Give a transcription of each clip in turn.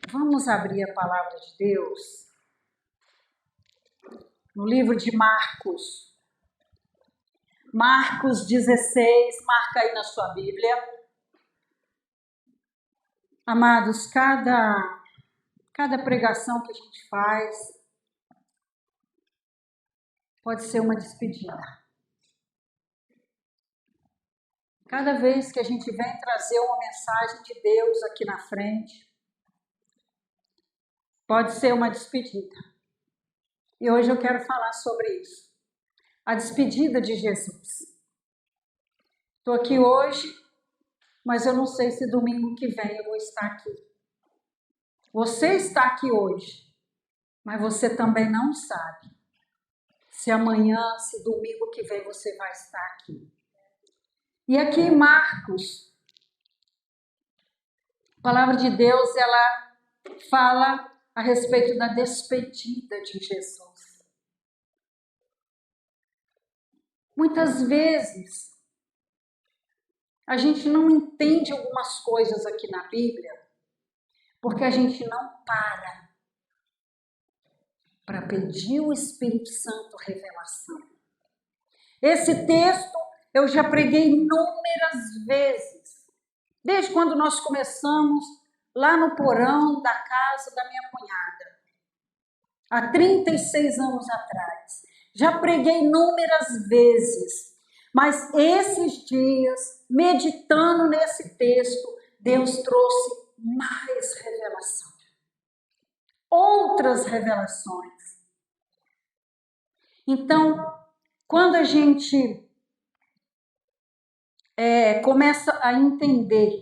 Vamos abrir a palavra de Deus no livro de Marcos. Marcos 16, marca aí na sua Bíblia. Amados, cada pregação que a gente faz pode ser uma despedida. Cada vez que a gente vem trazer uma mensagem de Deus aqui na frente, pode ser uma despedida. E hoje eu quero falar sobre isso. A despedida de Jesus. Estou aqui hoje, mas eu não sei se domingo que vem eu vou estar aqui. Você está aqui hoje, mas você também não sabe se amanhã, se domingo que vem você vai estar aqui. E aqui em Marcos, a palavra de Deus, ela fala a respeito da despedida de Jesus. Muitas vezes, a gente não entende algumas coisas aqui na Bíblia, porque a gente não para pedir o Espírito Santo revelação. Esse texto eu já preguei inúmeras vezes, desde quando nós começamos lá no porão da casa da minha cunhada, há 36 anos atrás. Já preguei inúmeras vezes, mas esses dias, meditando nesse texto, Deus trouxe mais revelação. Outras revelações. Então, quando a gente começa a entender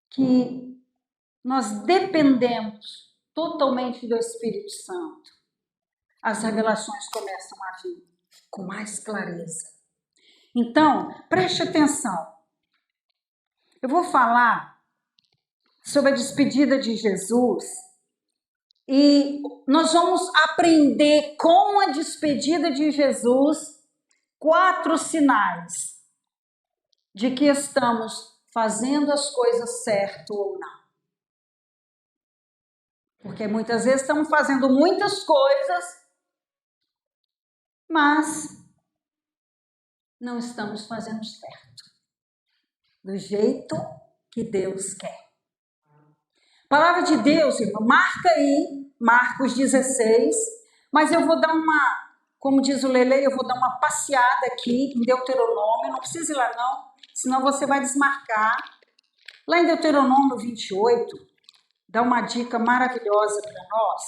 que nós dependemos totalmente do Espírito Santo, as revelações começam a vir com mais clareza. Então, preste atenção. Eu vou falar sobre a despedida de Jesus e nós vamos aprender com a despedida de Jesus 4 sinais de que estamos fazendo as coisas certo ou não. Porque muitas vezes estamos fazendo muitas coisas, mas não estamos fazendo certo, do jeito que Deus quer. Palavra de Deus, irmão, marca aí, Marcos 16, mas eu vou dar como diz o Lele, eu vou dar uma passeada aqui em Deuteronômio, não precisa ir lá não, senão você vai desmarcar. Lá em Deuteronômio 28, dá uma dica maravilhosa para nós.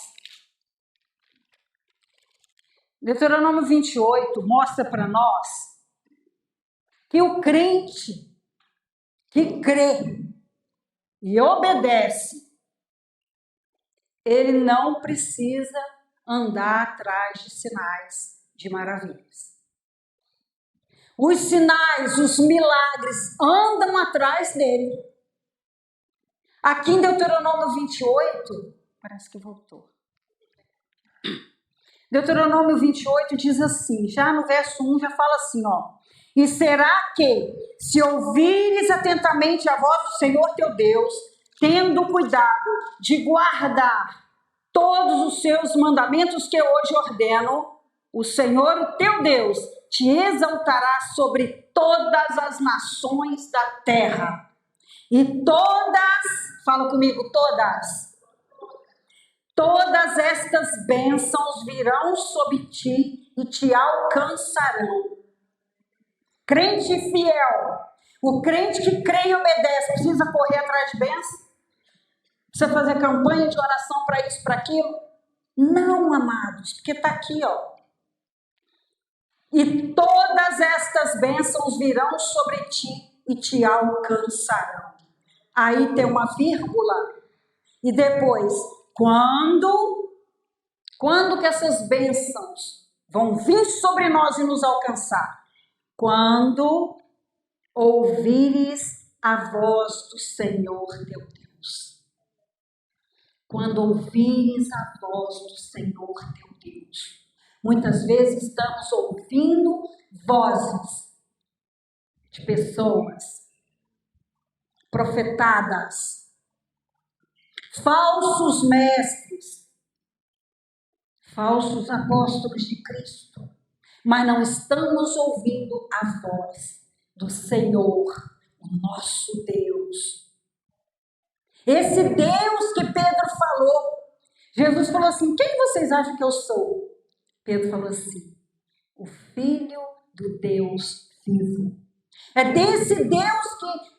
Deuteronômio 28 mostra para nós que o crente que crê e obedece, ele não precisa andar atrás de sinais, de maravilhas. Os sinais, os milagres andam atrás dele. Aqui em Deuteronômio 28, parece que voltou. Deuteronômio 28 diz assim, já no verso 1 já fala assim, ó. E será que, se ouvires atentamente a voz do Senhor teu Deus, tendo cuidado de guardar todos os seus mandamentos que eu hoje ordeno, o Senhor, o teu Deus, te exaltará sobre todas as nações da terra. E todas, fala comigo, todas estas bênçãos virão sobre ti e te alcançarão. Crente fiel, o crente que crê e obedece, precisa correr atrás de bênçãos? Precisa fazer campanha de oração para isso, para aquilo? Não, amados, porque está aqui, ó. E todas estas bênçãos virão sobre ti e te alcançarão. Aí tem uma vírgula. E depois, quando que essas bênçãos vão vir sobre nós e nos alcançar? Quando ouvires a voz do Senhor teu Deus. Quando ouvires a voz do Senhor teu Deus. Muitas vezes estamos ouvindo vozes de pessoas profetadas, falsos mestres, falsos apóstolos de Cristo, mas não estamos ouvindo a voz do Senhor, o nosso Deus. Esse Deus que Pedro falou, Jesus falou assim: quem vocês acham que eu sou? Pedro falou assim: o Filho do Deus vivo. É desse Deus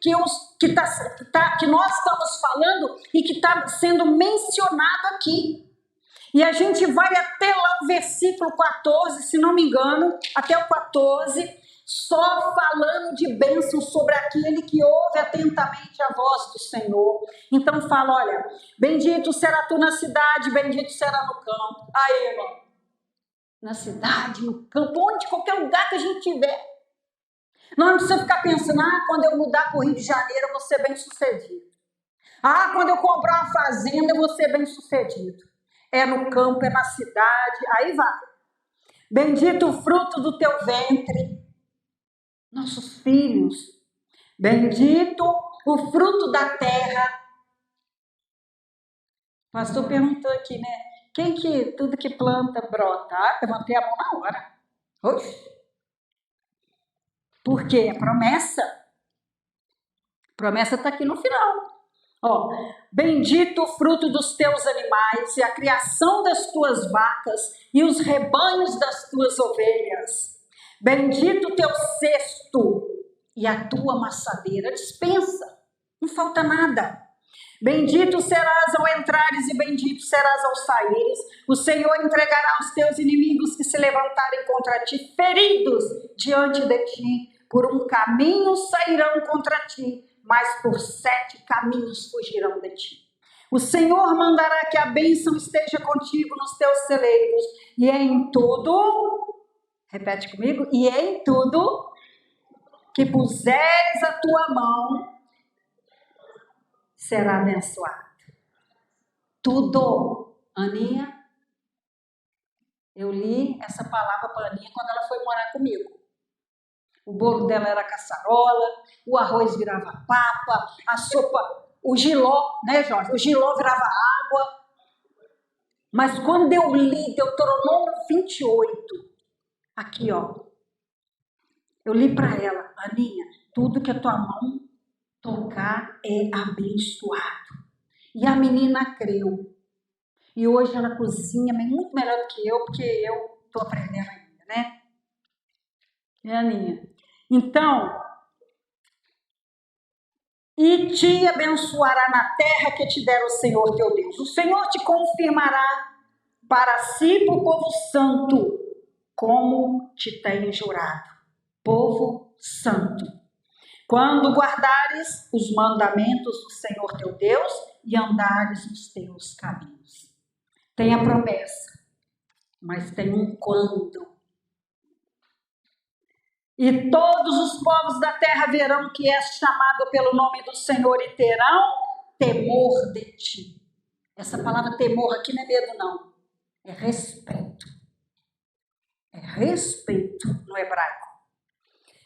que nós estamos falando e que está sendo mencionado aqui. E a gente vai até lá o versículo 14, se não me engano, até o 14, só falando de bênção sobre aquele que ouve atentamente a voz do Senhor. Então fala, olha, bendito será tu na cidade, bendito será no campo. Aí, irmão, na cidade, no campo, onde, qualquer lugar que a gente tiver. Não precisa ficar pensando, quando eu mudar para o Rio de Janeiro, eu vou ser bem sucedido. Quando eu comprar uma fazenda, eu vou ser bem sucedido. É no campo, é na cidade, aí vai. Bendito o fruto do teu ventre, nossos filhos. Bendito o fruto da terra. O pastor perguntou aqui, né? Quem que tudo que planta brota? Levantei a mão na hora. Oxe. Por quê? A promessa está aqui no final. Bendito o fruto dos teus animais e a criação das tuas vacas e os rebanhos das tuas ovelhas. Bendito o teu cesto e a tua amassadeira. Dispensa, não falta nada. Bendito serás ao entrares e bendito serás ao saíres. O Senhor entregará os teus inimigos que se levantarem contra ti, feridos diante de ti. Por um caminho sairão contra ti, mas por 7 caminhos fugirão de ti. O Senhor mandará que a bênção esteja contigo nos teus celeiros, e em tudo, repete comigo, e em tudo que puseres a tua mão, será abençoado. Tudo. Aninha, eu li essa palavra para a Aninha quando ela foi morar comigo. O bolo dela era caçarola, o arroz virava papa, a sopa, o jiló, né, Jorge? O jiló virava água. Mas quando eu li Deuteronômio 28, aqui, eu li para ela, Aninha, tudo que a tua mão tocar é abençoado. E a menina creu. E hoje ela cozinha muito melhor do que eu, porque eu estou aprendendo ainda, né? Aninha? Então, e te abençoará na terra que te der o Senhor teu Deus. O Senhor te confirmará para si por povo santo, como te tem jurado. Povo santo. Quando guardares os mandamentos do Senhor teu Deus e andares nos teus caminhos. Tem a promessa, mas tem um quando. E todos os povos da terra verão que és chamado pelo nome do Senhor e terão temor de ti. Essa palavra temor aqui não é medo, não. É respeito. É respeito no hebraico.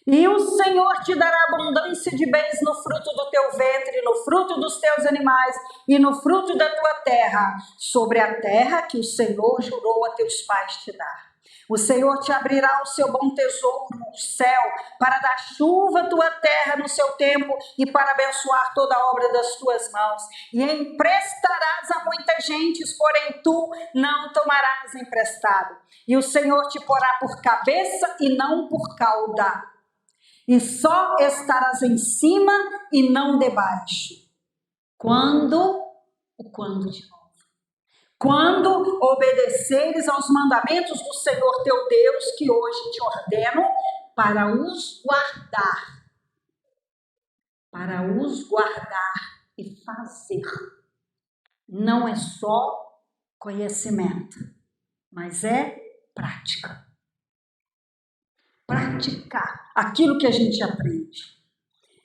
E o Senhor te dará abundância de bens no fruto do teu ventre, no fruto dos teus animais e no fruto da tua terra, sobre a terra que o Senhor jurou a teus pais te dar. O Senhor te abrirá o seu bom tesouro no céu, para dar chuva à tua terra no seu tempo e para abençoar toda a obra das tuas mãos. E emprestarás a muita gente, porém tu não tomarás emprestado. E o Senhor te porá por cabeça e não por cauda. E só estarás em cima e não debaixo. Quando de novo. Quando obedeceres aos mandamentos do Senhor teu Deus, que hoje te ordeno, para os guardar. Para os guardar e fazer. Não é só conhecimento, mas é prática. Praticar aquilo que a gente aprende.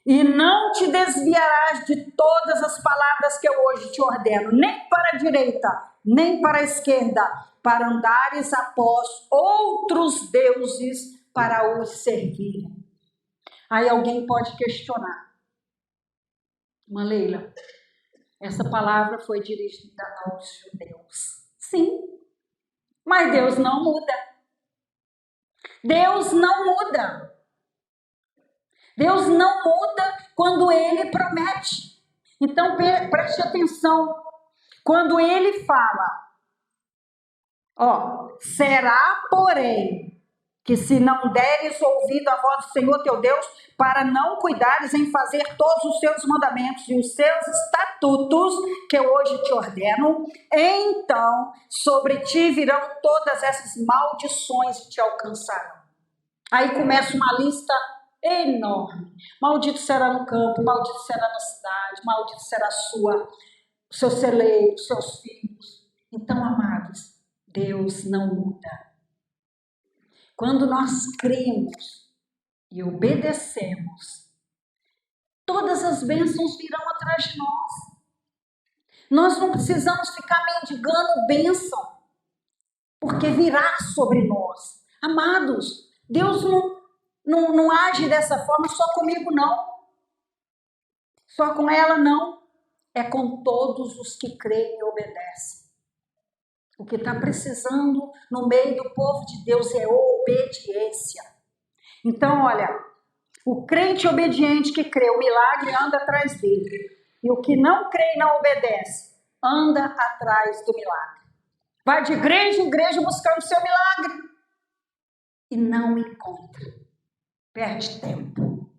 E não te desviarás de todas as palavras que eu hoje te ordeno, nem para a direita, nem para a esquerda, para andares após outros deuses para os servirem. Aí alguém pode questionar. Leila, Essa palavra foi dirigida aos judeus. Sim, mas Deus não muda. Deus não muda. Deus não muda quando Ele promete. Então preste atenção. Quando Ele fala, será, porém, que se não deres ouvido à voz do Senhor teu Deus, para não cuidares em fazer todos os seus mandamentos e os seus estatutos que eu hoje te ordeno, então sobre ti virão todas essas maldições que te alcançarão. Aí começa uma lista enorme. Maldito será no campo, maldito será na cidade, maldito será o seu celeiro, os seus filhos. Então, amados, Deus não muda. Quando nós cremos e obedecemos, todas as bênçãos virão atrás de nós. Nós não precisamos ficar mendigando bênção, porque virá sobre nós. Amados, Deus não age dessa forma só comigo, não. Só com ela, não. É com todos os que creem e obedecem. O que está precisando no meio do povo de Deus é obediência. Então, olha, o crente obediente que crê, o milagre anda atrás dele. E o que não crê e não obedece, anda atrás do milagre. Vai de igreja em igreja buscando o seu milagre. E não encontra. Perde tempo.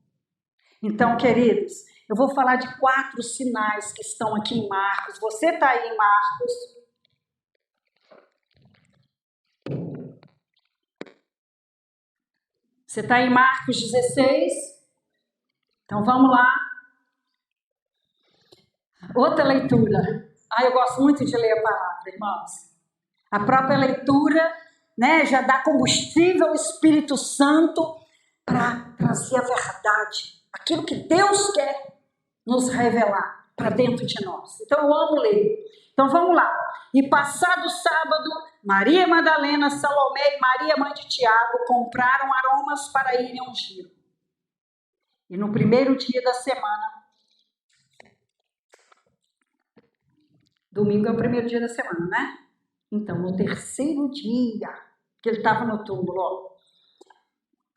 Então, queridos, eu vou falar de 4 sinais que estão aqui em Marcos. Você está aí em Marcos. Você está em Marcos 16? Então vamos lá. Outra leitura. Eu gosto muito de ler a palavra, irmãos. A própria leitura, né, já dá combustível ao Espírito Santo para trazer a verdade. Aquilo que Deus quer nos revelar para dentro de nós. Então eu amo ler. Então vamos lá. E passado o sábado, Maria Madalena, Salomé e Maria, mãe de Tiago, compraram aromas para irem ungir. E no primeiro dia da semana, domingo é o primeiro dia da semana, né? Então, no terceiro dia, que ele estava no túmulo,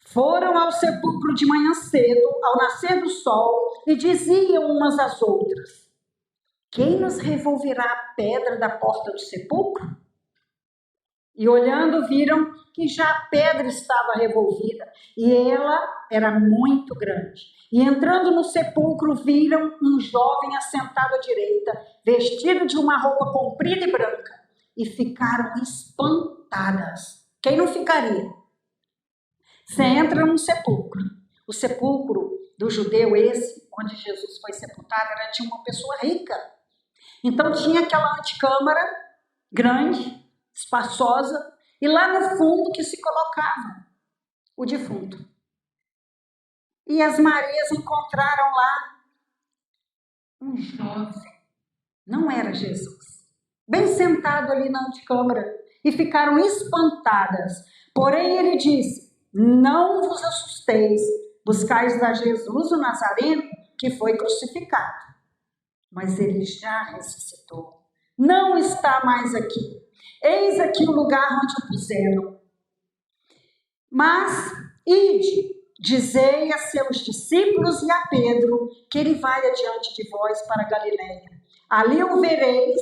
foram ao sepulcro de manhã cedo, ao nascer do sol, e diziam umas às outras: quem nos revolverá a pedra da porta do sepulcro? E olhando, viram que já a pedra estava revolvida, e ela era muito grande. E entrando no sepulcro, viram um jovem assentado à direita, vestido de uma roupa comprida e branca, e ficaram espantadas. Quem não ficaria? Você entra num sepulcro. O sepulcro do judeu, esse, onde Jesus foi sepultado, era de uma pessoa rica. Então tinha aquela antecâmara grande, espaçosa, e lá no fundo que se colocava o defunto. E as Marias encontraram lá um jovem, não era Jesus, bem sentado ali na antecâmara, e ficaram espantadas. Porém ele disse: não vos assusteis, buscais a Jesus o Nazareno, que foi crucificado. Mas ele já ressuscitou, não está mais aqui. Eis aqui o lugar onde o puseram. Mas ide, dizei a seus discípulos e a Pedro que ele vai adiante de vós para Galiléia. Ali o vereis,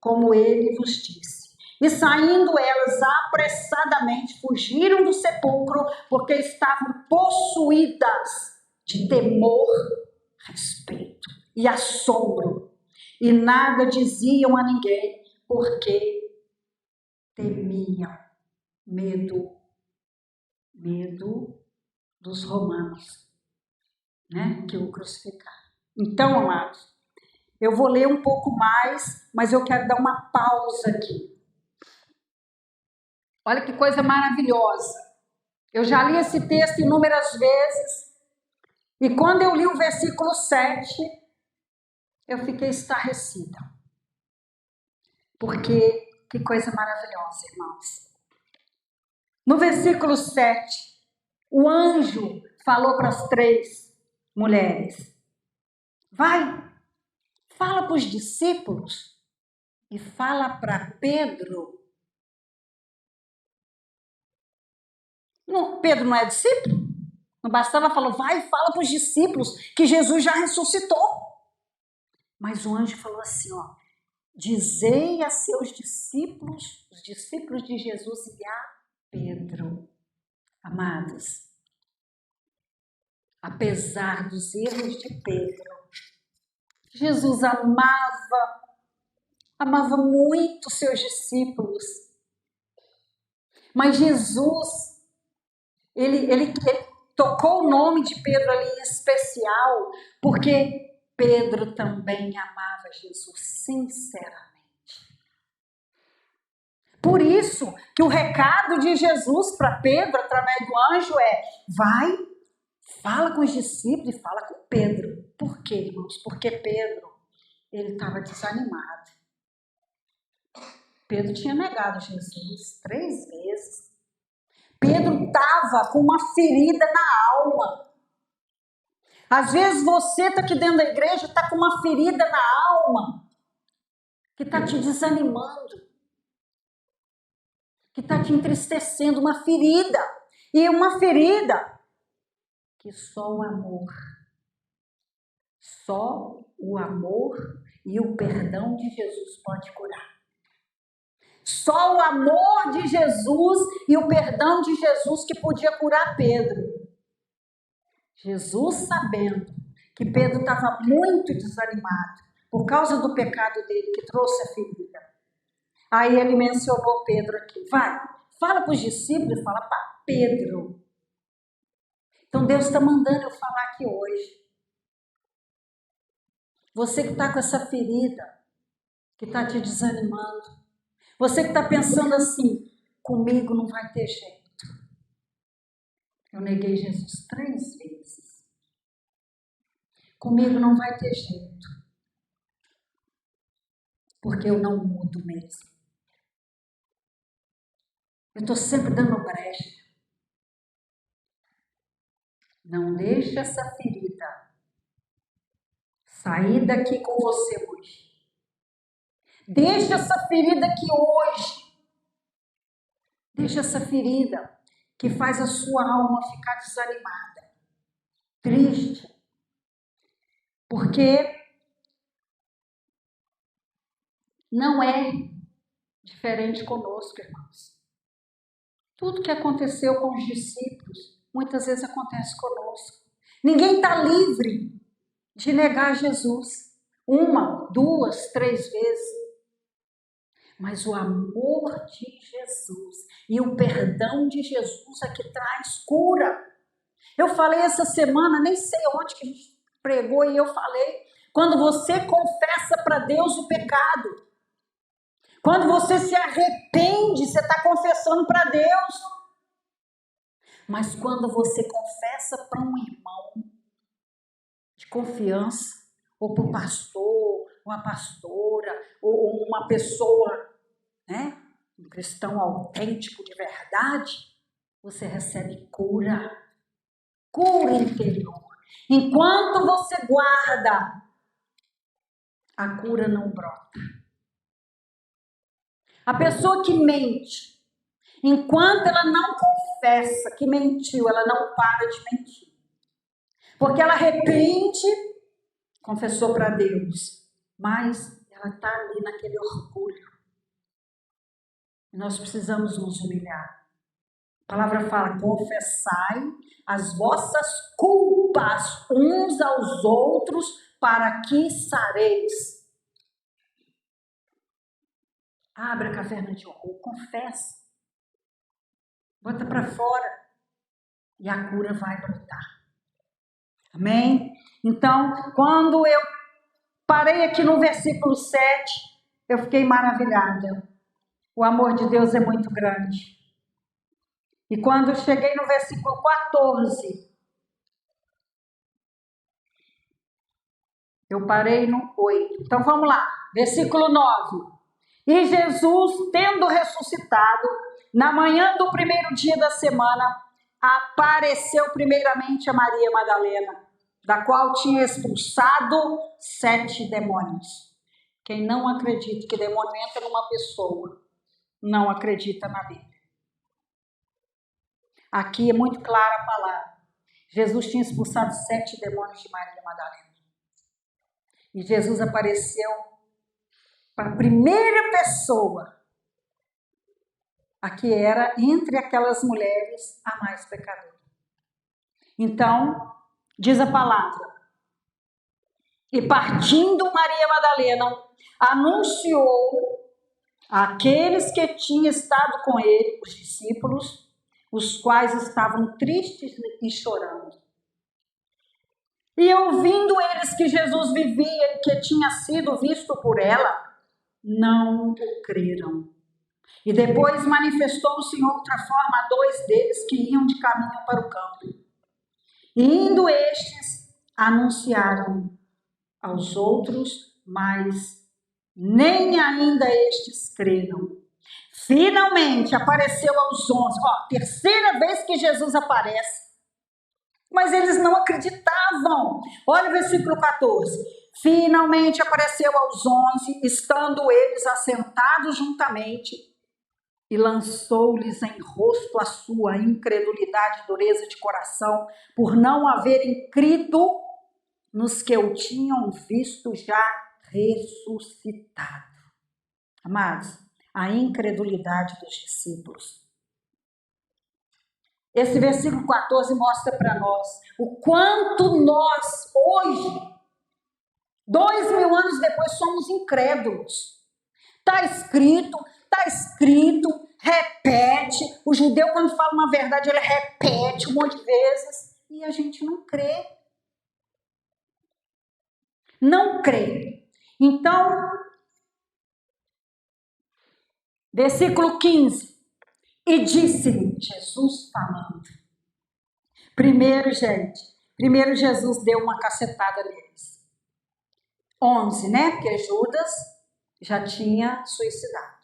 como ele vos disse. E saindo elas apressadamente, fugiram do sepulcro, porque estavam possuídas de temor, respeito e assombro. E nada diziam a ninguém, porque temiam, medo dos romanos, né, que o crucificaram. Então, amados, eu vou ler um pouco mais, mas eu quero dar uma pausa aqui. Olha que coisa maravilhosa. Eu já li esse texto inúmeras vezes, e quando eu li o versículo 7, eu fiquei estarrecida. Porque que coisa maravilhosa, irmãos. No versículo 7, o anjo falou para as 3 mulheres: vai, fala para os discípulos e fala para Pedro. Não, Pedro não é discípulo? Não bastava falar, vai e fala para os discípulos que Jesus já ressuscitou. Mas o anjo falou assim, ó, dizei a seus discípulos, os discípulos de Jesus e a Pedro. Amados, apesar dos erros de Pedro, Jesus amava muito seus discípulos. Mas Jesus, ele tocou o nome de Pedro ali em especial, porque Pedro também amava Jesus sinceramente. Por isso que o recado de Jesus para Pedro, através do anjo, é: vai, fala com os discípulos e fala com Pedro. Por quê, irmãos? Porque Pedro, ele estava desanimado. Pedro tinha negado Jesus 3 vezes. Pedro estava com uma ferida na alma. Às vezes você está aqui dentro da igreja, está com uma ferida na alma, que está te desanimando, que está te entristecendo, uma ferida. E uma ferida que só o amor e o perdão de Jesus pode curar. Só o amor de Jesus e o perdão de Jesus que podia curar Pedro. Jesus, sabendo que Pedro estava muito desanimado por causa do pecado dele que trouxe a ferida, aí ele mencionou Pedro aqui. Vai, fala para os discípulos e fala para Pedro. Então Deus está mandando eu falar aqui hoje. Você que está com essa ferida, que está te desanimando, você que está pensando assim, comigo não vai ter jeito. Eu neguei Jesus 3 vezes. Comigo não vai ter jeito. Porque eu não mudo mesmo. Eu estou sempre dando brecha. Não deixe essa ferida sair daqui com você hoje. Deixa essa ferida aqui hoje. Deixa essa ferida que faz a sua alma ficar desanimada, triste. Porque não é diferente conosco, irmãos. Tudo que aconteceu com os discípulos, muitas vezes acontece conosco. Ninguém está livre de negar Jesus 1, 2, 3 vezes. Mas o amor de Jesus e o perdão de Jesus é que traz cura. Eu falei essa semana, nem sei onde que a gente pregou, e eu falei, quando você confessa para Deus o pecado, quando você se arrepende, você está confessando para Deus. Mas quando você confessa para um irmão de confiança, ou para o pastor, uma pastora, ou uma pessoa, né, um cristão autêntico de verdade, você recebe cura. Cura interior. Enquanto você guarda, a cura não brota. A pessoa que mente, enquanto ela não confessa que mentiu, ela não para de mentir. Porque ela arrepende, confessou para Deus, mas ela está ali naquele orgulho. Nós precisamos nos humilhar. A palavra fala, confessai as vossas culpas uns aos outros para que sareis. Abra a caverna de horror, confessa. Bota para fora e a cura vai brotar. Amém? Então, quando eu parei aqui no versículo 7, eu fiquei maravilhada. O amor de Deus é muito grande. E quando eu cheguei no versículo 14, eu parei no 8. Então vamos lá, versículo 9. E Jesus, tendo ressuscitado, na manhã do primeiro dia da semana, apareceu primeiramente a Maria Madalena, da qual tinha expulsado 7 demônios. Quem não acredita que demônio entra numa pessoa, não acredita na Bíblia. Aqui é muito clara a palavra. Jesus tinha expulsado 7 demônios de Maria Madalena. E Jesus apareceu para a primeira pessoa, a que era, entre aquelas mulheres, a mais pecadora. Então, diz a palavra, e partindo Maria Madalena, anunciou àqueles que tinham estado com ele, os discípulos, os quais estavam tristes e chorando. E ouvindo eles que Jesus vivia e que tinha sido visto por ela, não o creram. E depois manifestou-se em outra forma a 2 deles que iam de caminho para o campo. E indo estes, anunciaram aos outros, mas nem ainda estes creram. Finalmente apareceu aos 11, terceira vez que Jesus aparece, mas eles não acreditavam. Olha o versículo 14. Finalmente apareceu aos 11, estando eles assentados juntamente, e lançou-lhes em rosto a sua incredulidade e dureza de coração, por não haverem crido nos que o tinham visto já ressuscitado. Amados, a incredulidade dos discípulos. Esse versículo 14 mostra para nós o quanto nós, hoje, 2000 anos depois, somos incrédulos. Está escrito, repete. O judeu, quando fala uma verdade, ele repete um monte de vezes e a gente não crê. Não crê. Então, versículo 15. E disse-lhe, Jesus falando. Primeiro Jesus deu uma cacetada neles. 11, né? Porque Judas já tinha suicidado.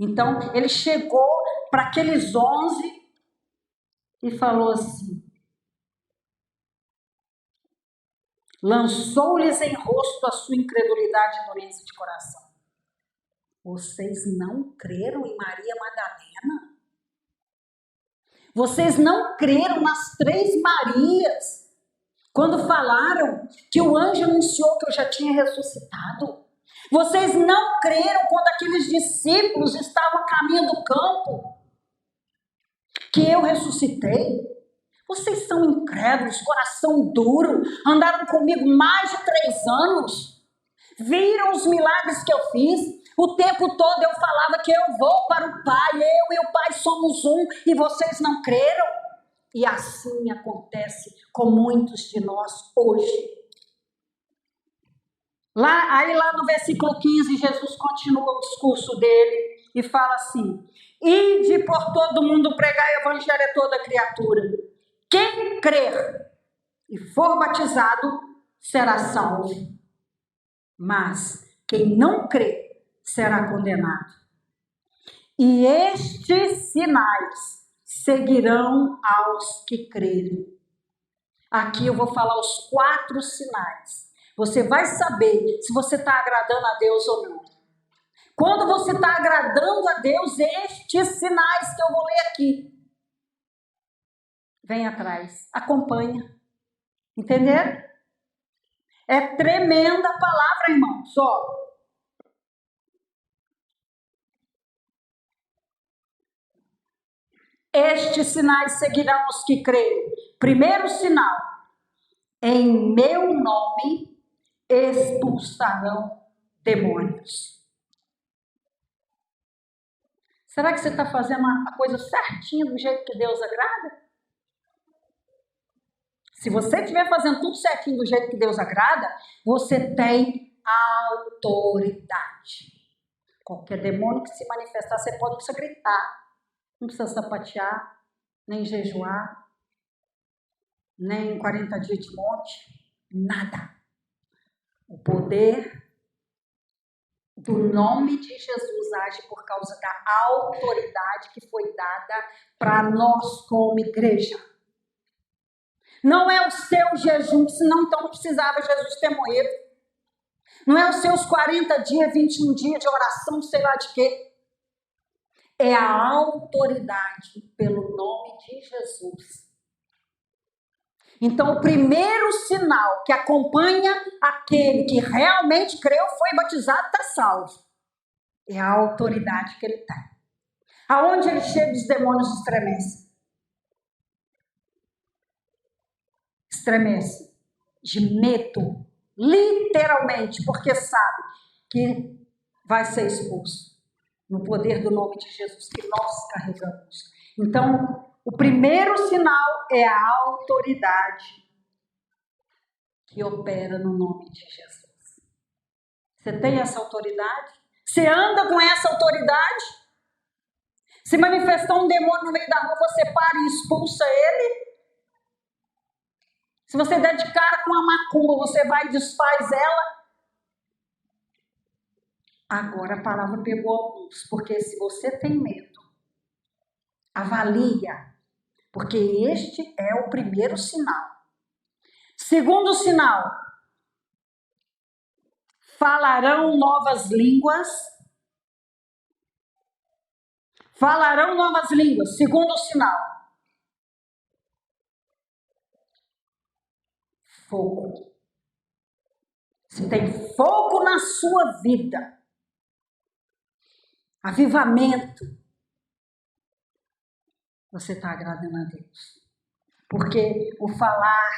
Então, ele chegou para aqueles 11 e falou assim, lançou-lhes em rosto a sua incredulidade e dureza de coração. Vocês não creram em Maria Madalena? Vocês não creram nas 3 Marias? Quando falaram que o anjo anunciou que eu já tinha ressuscitado? Vocês não creram quando aqueles discípulos estavam a caminho do campo? Que eu ressuscitei? Vocês são incrédulos, coração duro, andaram comigo mais de 3 anos, viram os milagres que eu fiz, o tempo todo eu falava que eu vou para o Pai, eu e o Pai somos um, e vocês não creram? E assim acontece com muitos de nós hoje. Lá no versículo 15, Jesus continua o discurso dele e fala assim, ide por todo mundo pregar o evangelho a toda criatura. Quem crer e for batizado será salvo, mas quem não crer será condenado. E estes sinais seguirão aos que crerem. Aqui eu vou falar os 4 sinais. Você vai saber se você está agradando a Deus ou não. Quando você está agradando a Deus, estes sinais que eu vou ler aqui. Vem atrás, acompanha. Entenderam? É tremenda a palavra, irmãos. Estes sinais seguirão os que crerem. Primeiro sinal, em meu nome expulsarão demônios. Será que você está fazendo a coisa certinha do jeito que Deus agrada? Se você estiver fazendo tudo certinho do jeito que Deus agrada, você tem autoridade. Qualquer demônio que se manifestar, você pode precisar gritar, não precisa sapatear, nem jejuar, nem 40 dias de monte, nada. O poder do nome de Jesus age por causa da autoridade que foi dada para nós como igreja. Não é o seu jejum, senão então não precisava Jesus ter morrido. Não é os seus 40 dias, 21 dias de oração, sei lá de quê. É a autoridade pelo nome de Jesus. Então, o primeiro sinal que acompanha aquele que realmente creu, foi batizado, está salvo. É a autoridade que ele tem. Aonde ele chega, os demônios estremecem. Estremecem de medo, literalmente, porque sabe que vai ser expulso no poder do nome de Jesus que nós carregamos. Então, o primeiro sinal é a autoridade que opera no nome de Jesus. Você tem essa autoridade? Você anda com essa autoridade? Se manifestar um demônio no meio da rua, você para e expulsa ele? Se você der de cara com uma macumba, você vai e desfaz ela? Agora a palavra pegou alguns, porque se você tem medo, avalia, porque este é o primeiro sinal. Segundo sinal, falarão novas línguas. Falarão novas línguas. Segundo sinal, fogo. Se tem fogo na sua vida, avivamento, você está agradando a Deus. Porque o falar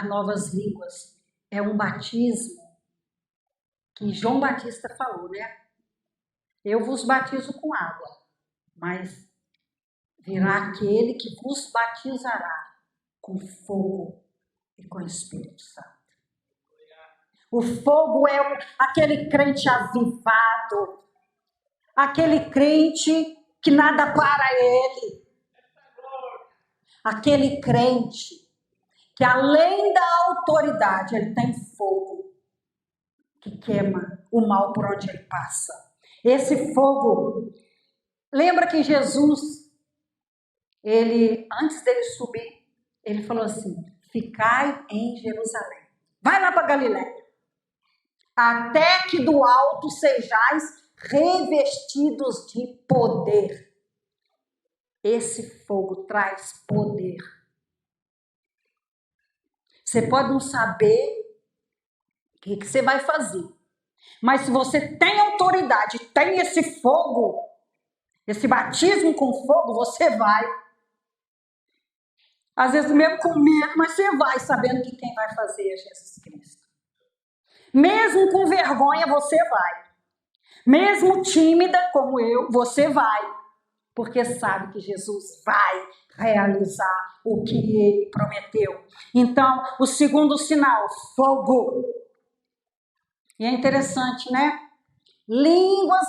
novas línguas é um batismo que João Batista falou, né? Eu vos batizo com água, mas virá aquele que vos batizará com fogo e com o Espírito Santo. O fogo é aquele crente avivado, aquele crente que nada para ele, aquele crente que além da autoridade, ele tem fogo que queima o mal por onde ele passa. Esse fogo, lembra que Jesus, antes dele subir, ele falou assim, ficai em Jerusalém, vai lá para Galiléia, até que do alto sejais revestidos de poder. Esse fogo traz poder. Você pode não saber o que você vai fazer, mas se você tem autoridade, tem esse fogo, esse batismo com fogo, você vai. Às vezes mesmo com medo, mas você vai sabendo que quem vai fazer é Jesus Cristo. Mesmo com vergonha, você vai. Mesmo tímida como eu, você vai. Porque sabe que Jesus vai realizar o que ele prometeu. Então, o segundo sinal, fogo. E é interessante, né? Línguas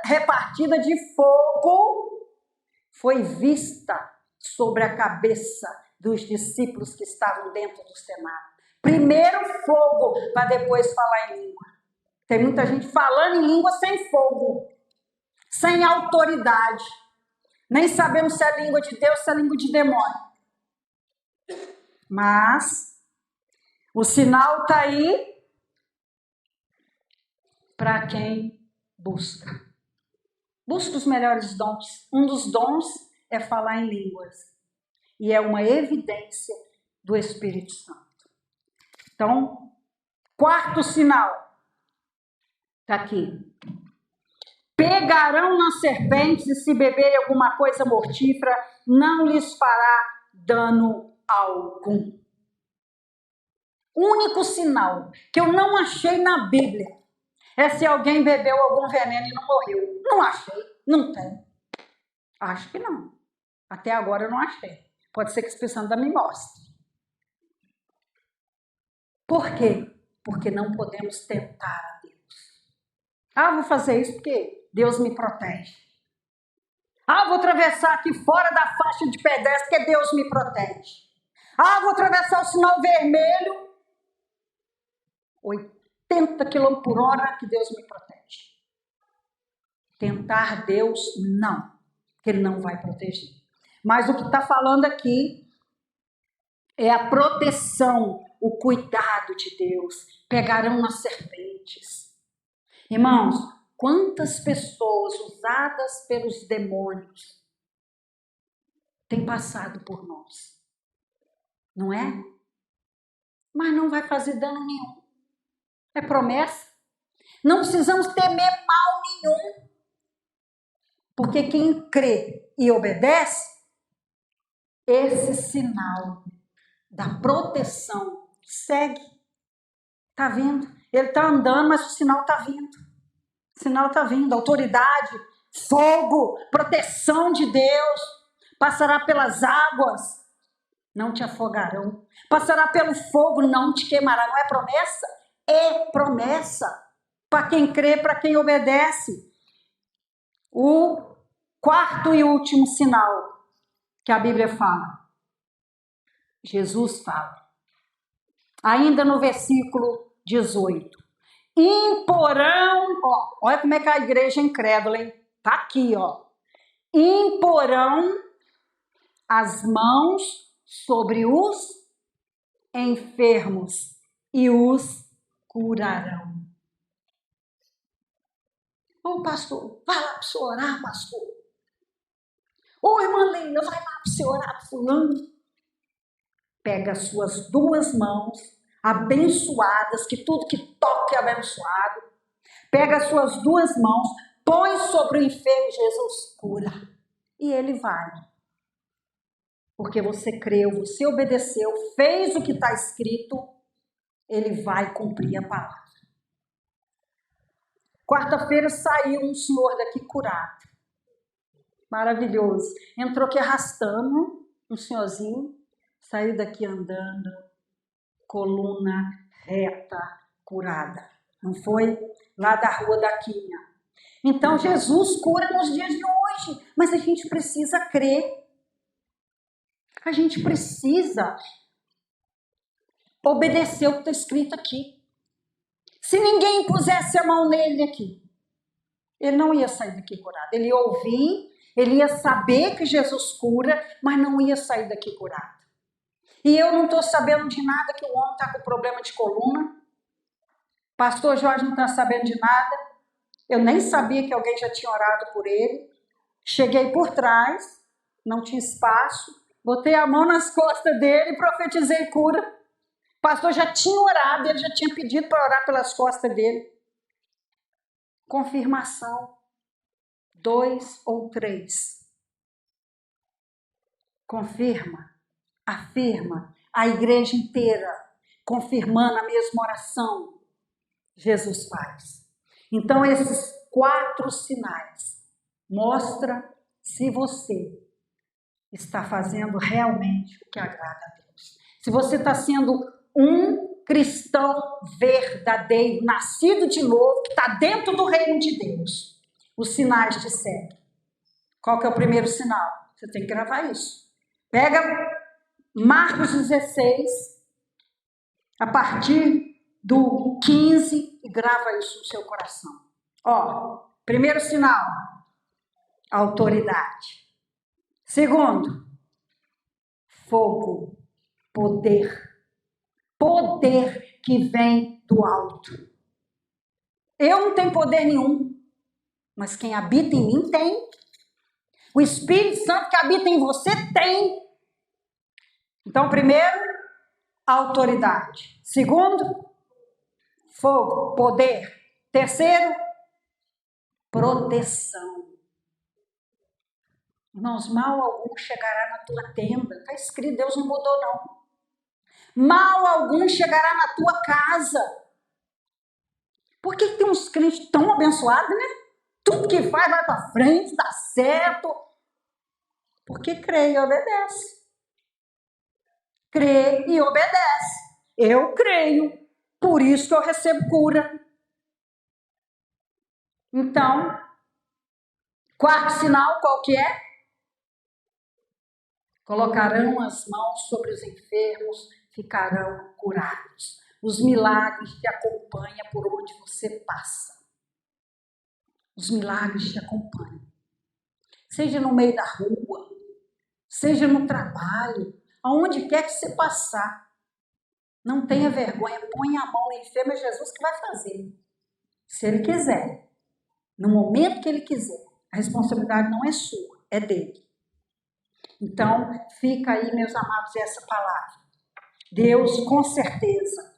repartida de fogo foi vista sobre a cabeça dos discípulos que estavam dentro do cenáculo. Primeiro fogo, para depois falar em língua. Tem muita gente falando em língua sem fogo, sem autoridade, nem sabendo se é língua de Deus, se é língua de demônio. Mas o sinal está aí para quem busca. Busca os melhores dons. Um dos dons é falar em línguas. E é uma evidência do Espírito Santo. Então, quarto sinal. Está aqui. Pegarão nas serpentes e se beberem alguma coisa mortífera, não lhes fará dano algum. Único sinal que eu não achei na Bíblia é se alguém bebeu algum veneno e não morreu. Não achei, não tem. Acho que não. Até agora eu não achei. Pode ser que o Espírito Santo me mostre. Por quê? Porque não podemos tentar a Deus. Vou fazer isso porque Deus me protege. Vou atravessar aqui fora da faixa de pedestre porque Deus me protege. Vou atravessar o sinal vermelho 80 km por hora que Deus me protege. Tentar Deus, não. Porque Ele não vai proteger. Mas o que está falando aqui é a proteção, o cuidado de Deus, pegarão nas serpentes. Irmãos, quantas pessoas usadas pelos demônios têm passado por nós, não é? Mas não vai fazer dano nenhum. É promessa. Não precisamos temer mal nenhum. Porque quem crê e obedece, esse sinal da proteção segue. Está vindo. Ele está andando, mas o sinal está vindo. O sinal está vindo. Autoridade, fogo, proteção de Deus. Passará pelas águas, não te afogarão. Passará pelo fogo, não te queimará. Não é promessa? É promessa. Para quem crê, para quem obedece. O quarto e último sinal que a Bíblia fala. Jesus fala. Ainda no versículo 18. Imporão, olha como é que a igreja é incrédula, hein? Tá aqui, ó. Imporão as mãos sobre os enfermos e os curarão. Ô pastor, vai lá para você orar, pastor. Ô irmã Leila, vai lá para você orar para fulano. Pega as suas duas mãos, abençoadas, que tudo que toque é abençoado. Pega as suas duas mãos, põe sobre o enfermo, Jesus cura. E ele vai. Porque você creu, você obedeceu, fez o que está escrito, ele vai cumprir a palavra. Quarta-feira saiu um senhor daqui curado. Maravilhoso. Entrou aqui arrastando, um senhorzinho, saiu daqui andando, coluna reta, curada. Não foi? Lá da rua da Quinha. Então Jesus cura nos dias de hoje, mas a gente precisa crer. A gente precisa obedecer o que está escrito aqui. Se ninguém pusesse a mão nele aqui, ele não ia sair daqui curado. Ele ia ouvir, ele ia saber que Jesus cura, mas não ia sair daqui curado. E eu não estou sabendo de nada que o homem está com problema de coluna. Pastor Jorge não está sabendo de nada. Eu nem sabia que alguém já tinha orado por ele. Cheguei por trás, não tinha espaço. Botei a mão nas costas dele e profetizei cura. O pastor já tinha orado, ele já tinha pedido para orar pelas costas dele. Confirmação. 2 ou 3. Confirma, afirma, a igreja inteira, confirmando a mesma oração, Jesus faz. Então, esses 4 sinais mostram se você está fazendo realmente o que agrada a Deus. Se você está sendo um cristão verdadeiro, nascido de novo, que está dentro do reino de Deus, os sinais te seguem. Qual que é o primeiro sinal? Você tem que gravar isso. Pega Marcos 16, a partir do 15, e grava isso no seu coração. Ó, primeiro sinal, autoridade. Segundo, fogo, poder. Poder que vem do alto. Eu não tenho poder nenhum, mas quem habita em mim tem. O Espírito Santo que habita em você tem. Então, primeiro, autoridade. Segundo, fogo, poder. Terceiro, proteção. Irmãos, mal algum chegará na tua tenda. Está escrito, Deus não mudou não. Mal algum chegará na tua casa. Por que tem uns crentes tão abençoados, né? Tudo que faz vai para frente, dá certo. Porque crê e obedece. Crê e obedece. Eu creio, por isso que eu recebo cura. Então, quarto sinal, qual que é? Colocarão as mãos sobre os enfermos, ficarão curados. Os milagres te acompanham por onde você passa. Os milagres te acompanham. Seja no meio da rua, seja no trabalho, aonde quer que você passar. Não tenha vergonha, põe a mão em fé, mas Jesus que vai fazer. Se ele quiser, no momento que ele quiser, a responsabilidade não é sua, é dele. Então, fica aí, meus amados, essa palavra. Deus, com certeza,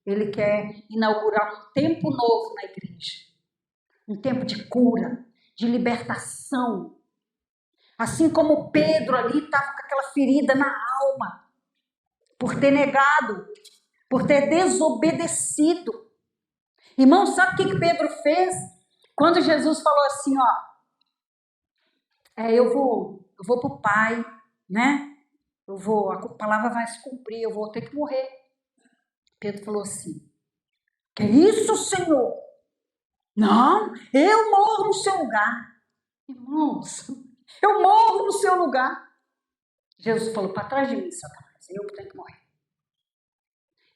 ele quer inaugurar um tempo novo na igreja. Um tempo de cura, de libertação. Assim como Pedro ali estava com aquela ferida na alma, por ter negado, por ter desobedecido. Irmão, sabe o que Pedro fez? Quando Jesus falou assim, ó, eu vou para o Pai, né? A palavra vai se cumprir, eu vou ter que morrer. Pedro falou assim, que isso, Senhor? Não, eu morro no seu lugar. Irmãos, eu morro no seu lugar. Jesus falou, para trás de mim, Satanás, eu que tenho que morrer.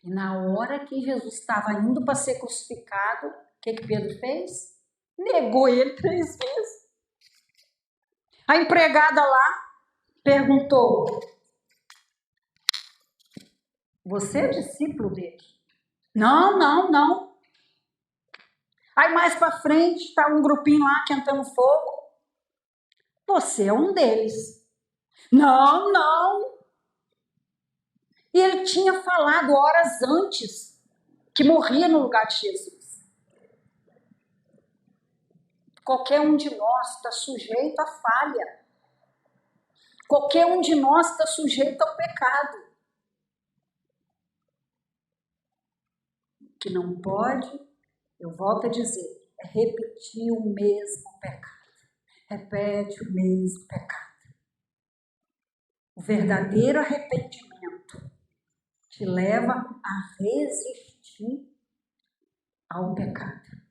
E na hora que Jesus estava indo para ser crucificado, o que Pedro fez? Negou ele 3 vezes. A empregada lá perguntou, você é discípulo dele? Não, não, não. Aí mais para frente está um grupinho lá quentando fogo. Você é um deles. Não, não. E ele tinha falado horas antes que morria no lugar de Jesus. Qualquer um de nós está sujeito à falha. Qualquer um de nós está sujeito ao pecado. O que não pode, eu volto a dizer, é repetir o mesmo pecado. Repete o mesmo pecado. O verdadeiro arrependimento te leva a resistir ao pecado.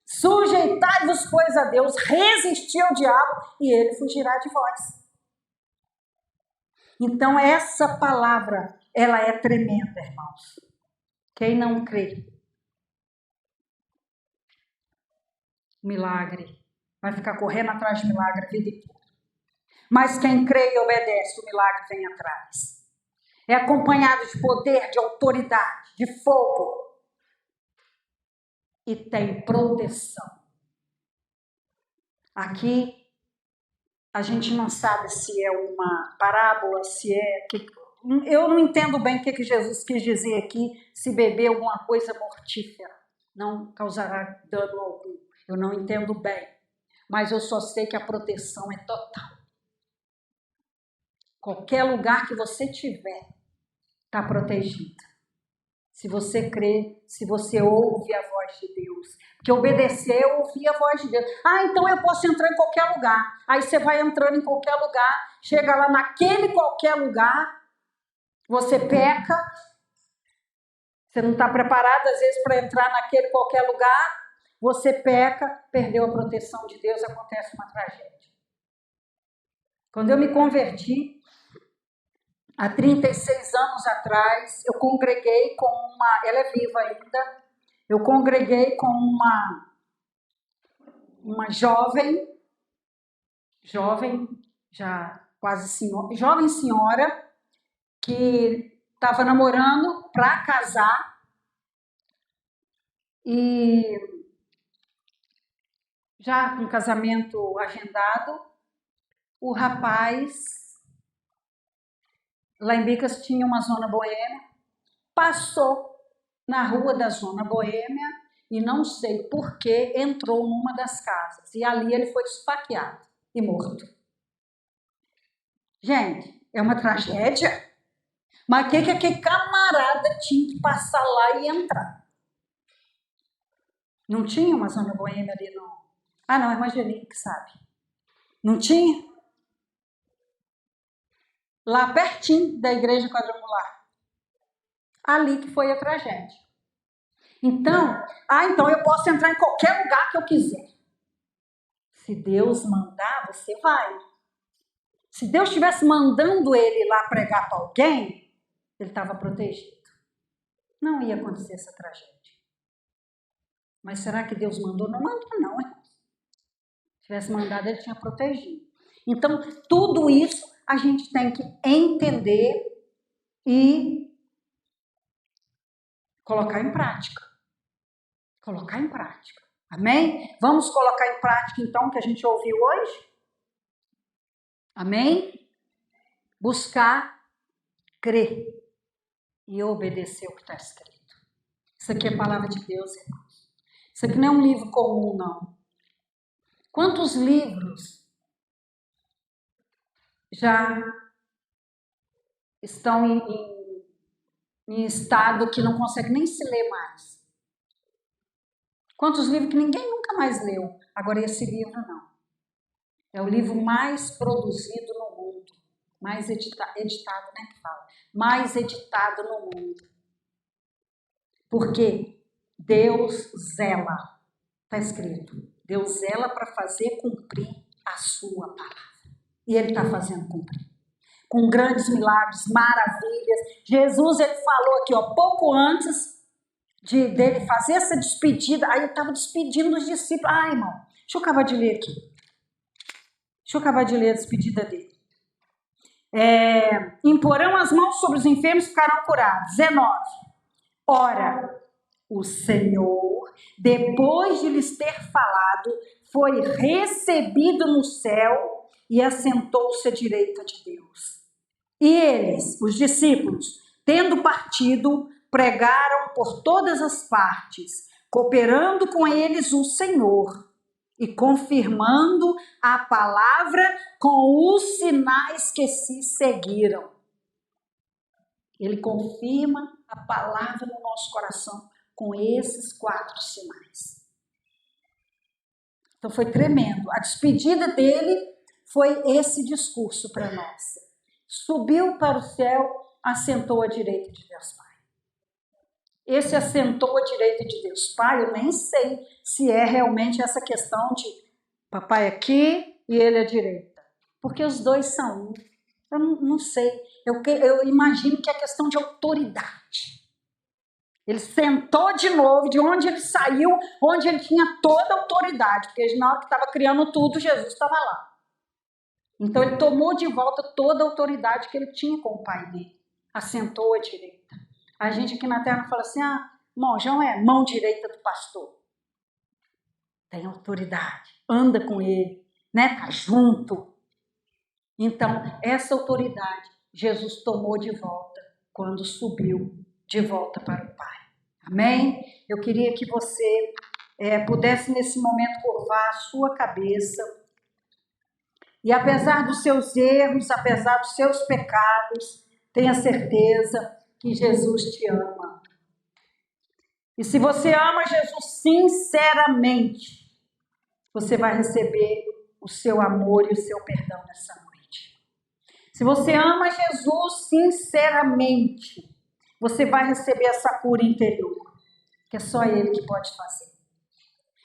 Sujeitai-vos, pois, a Deus, resistir ao diabo e ele fugirá de vós. Então, essa palavra, ela é tremenda, irmãos. Quem não crê, milagre, vai ficar correndo atrás de milagre a vida inteira. Mas quem crê e obedece, o milagre vem atrás. É acompanhado de poder, de autoridade, de fogo. E tem proteção. Aqui, a gente não sabe se é uma parábola, se é... Eu não entendo bem o que Jesus quis dizer aqui, se beber alguma coisa mortífera não causará dano algum. Eu não entendo bem, mas eu só sei que a proteção é total. Qualquer lugar que você tiver, está protegido. Se você crê, se você ouve a voz de Deus. Porque obedecer é ouvir a voz de Deus. Então eu posso entrar em qualquer lugar. Aí você vai entrando em qualquer lugar, chega lá naquele qualquer lugar, você peca, você não está preparado às vezes para entrar naquele qualquer lugar, você peca, perdeu a proteção de Deus, acontece uma tragédia. Quando eu me converti, há 36 anos atrás, eu congreguei com ela é viva ainda, eu congreguei com uma jovem, já quase senhora, jovem senhora, que estava namorando para casar e já com casamento agendado, o rapaz, lá em Bicas tinha uma zona boêmia, passou na rua da zona boêmia e não sei por que entrou numa das casas. E ali ele foi esfaqueado e morto. Gente, é uma tragédia. Mas o que aquele camarada tinha que passar lá e entrar? Não tinha uma zona boêmia ali, não? Não, é Evangelina que sabe. Não tinha? Lá pertinho da igreja quadrangular. Ali que foi a tragédia. Então eu posso entrar em qualquer lugar que eu quiser. Se Deus mandar, você vai. Se Deus estivesse mandando ele lá pregar para alguém, ele estava protegido. Não ia acontecer essa tragédia. Mas será que Deus mandou? Não mandou, não, irmãos. Se tivesse mandado, ele tinha protegido. Então, tudo isso a gente tem que entender e Colocar em prática. Colocar em prática. Amém? Vamos colocar em prática então o que a gente ouviu hoje? Amém? Buscar, crer e obedecer o que está escrito. Isso aqui é a palavra de Deus, irmãos. Isso aqui não é um livro comum, não. Quantos livros já estão em estado que não consegue nem se ler mais? Quantos livros que ninguém nunca mais leu? Agora esse livro não. É o livro mais produzido no mundo. Mais editado, né, que fala? Mais editado no mundo. Porque Deus zela. Está escrito. Deus zela para fazer cumprir a sua palavra. E Ele está fazendo cumprir. Com grandes milagres, maravilhas. Jesus, Ele falou aqui, ó, pouco antes dele fazer essa despedida, aí Ele estava despedindo os discípulos. Ah, irmão, deixa eu acabar de ler aqui. Deixa eu acabar de ler a despedida dele. Imporão as mãos sobre os enfermos e ficarão curados. 19. Ora, o Senhor, depois de lhes ter falado, foi recebido no céu e assentou-se à direita de Deus. E eles, os discípulos, tendo partido, pregaram por todas as partes, cooperando com eles o Senhor e confirmando a palavra com os sinais que se seguiram. Ele confirma a palavra no nosso coração com esses 4 sinais. Então foi tremendo. A despedida dele foi esse discurso para nós. Subiu para o céu, assentou à direita de Deus Pai. Esse assentou à direita de Deus Pai, eu nem sei se é realmente essa questão de papai aqui e ele à direita. Porque os dois são um. Eu não sei. Eu imagino que é questão de autoridade. Ele sentou de novo, de onde ele saiu, onde ele tinha toda a autoridade. Porque na hora que estava criando tudo, Jesus estava lá. Então ele tomou de volta toda a autoridade que ele tinha com o pai dele. Assentou à direita. A gente aqui na terra fala assim, irmão, João é mão direita do pastor. Tem autoridade, anda com ele, né? Tá junto. Então, essa autoridade Jesus tomou de volta quando subiu de volta para o Pai. Amém? Eu queria que você pudesse nesse momento curvar a sua cabeça e apesar dos seus erros, apesar dos seus pecados, tenha certeza que Jesus te ama. E se você ama Jesus sinceramente, você vai receber o seu amor e o seu perdão nessa noite. Se você ama Jesus sinceramente, você vai receber essa cura interior, que é só Ele que pode fazer.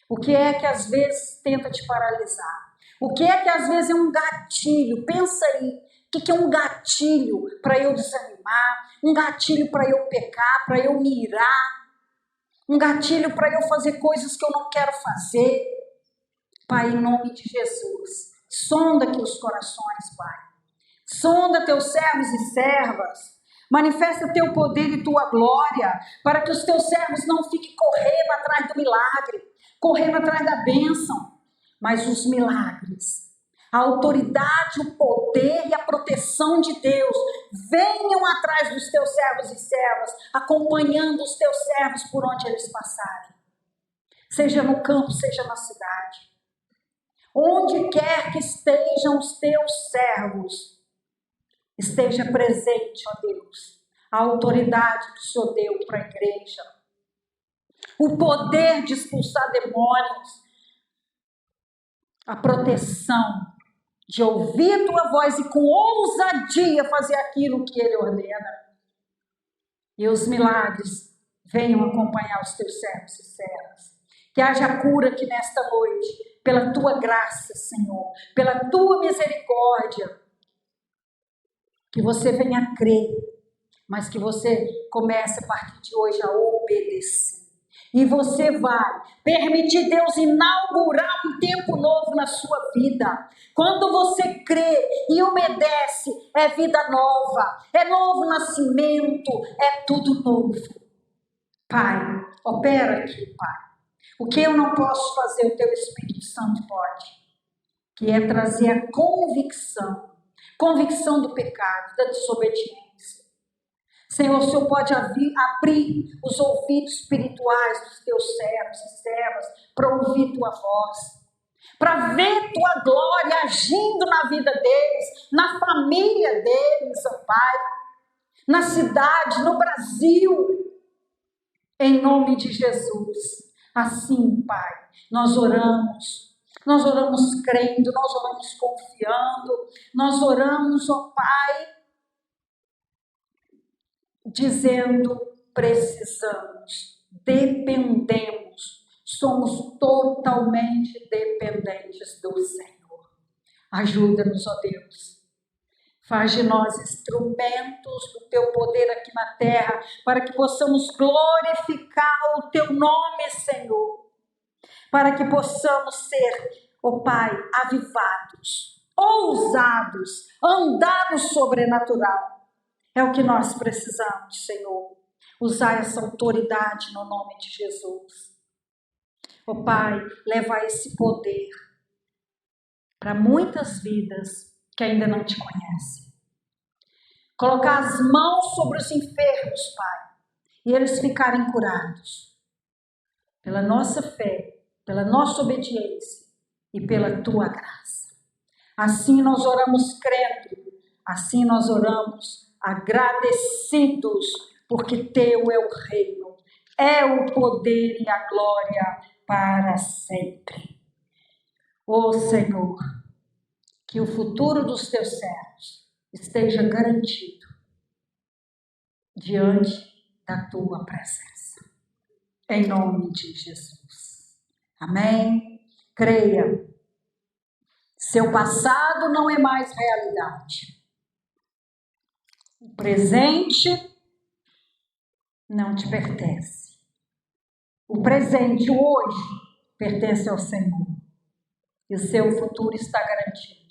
O que é que às vezes tenta te paralisar? O que é que às vezes é um gatilho? Pensa aí, o que é um gatilho para eu desanimar? Um gatilho para eu pecar, para eu me irar? Um gatilho para eu fazer coisas que eu não quero fazer? Pai, em nome de Jesus, sonda aqui os corações, Pai. Sonda teus servos e servas. Manifesta teu poder e tua glória, para que os teus servos não fiquem correndo atrás do milagre, correndo atrás da bênção, mas os milagres, a autoridade, o poder e a proteção de Deus venham atrás dos teus servos e servas, acompanhando os teus servos por onde eles passarem, seja no campo, seja na cidade. Onde quer que estejam os teus servos, esteja presente, ó Deus, a autoridade que o Senhor deu para a igreja, o poder de expulsar demônios, a proteção de ouvir a tua voz e com ousadia fazer aquilo que Ele ordena. E os milagres venham acompanhar os teus servos e servas. Que haja cura aqui nesta noite, pela tua graça, Senhor, pela tua misericórdia. Que você venha a crer, mas que você comece a partir de hoje a obedecer. E você vai permitir Deus inaugurar um tempo novo na sua vida. Quando você crê e obedece, é vida nova, é novo nascimento, é tudo novo. Pai, opera aqui, Pai. O que eu não posso fazer, o Teu Espírito Santo pode, que é trazer a convicção do pecado, da desobediência. Senhor, o Senhor pode abrir os ouvidos espirituais dos Teus servos e servas para ouvir Tua voz, para ver Tua glória agindo na vida deles, na família deles, ó Pai, na cidade, no Brasil, em nome de Jesus. Assim, Pai, nós oramos crendo, nós oramos confiando, nós oramos, ó Pai, dizendo: precisamos, dependemos, somos totalmente dependentes do Senhor. Ajuda-nos, ó Deus. Faz de nós instrumentos do Teu poder aqui na terra, para que possamos glorificar o Teu nome, Senhor. Para que possamos ser, ó Pai, avivados, ousados, andar no sobrenatural. É o que nós precisamos, Senhor. Usar essa autoridade no nome de Jesus. Ó Pai, levar esse poder para muitas vidas que ainda não Te conhecem. Colocar as mãos sobre os enfermos, Pai, e eles ficarem curados. Pela nossa fé, pela nossa obediência e pela Tua graça. Assim nós oramos crendo, assim nós oramos agradecidos, porque Teu é o reino, é o poder e a glória para sempre. Ó Senhor, que o futuro dos Teus servos esteja garantido diante da Tua presença. Em nome de Jesus. Amém? Creia. Seu passado não é mais realidade. O presente não te pertence. O presente, hoje, pertence ao Senhor. E o seu futuro está garantido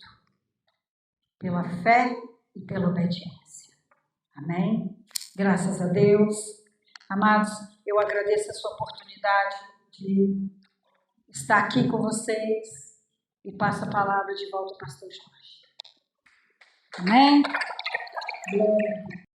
pela fé e pela obediência. Amém? Graças a Deus. Amados, eu agradeço a sua oportunidade de estar aqui com vocês e passo a palavra de volta ao pastor Jorge. Amém? Glória.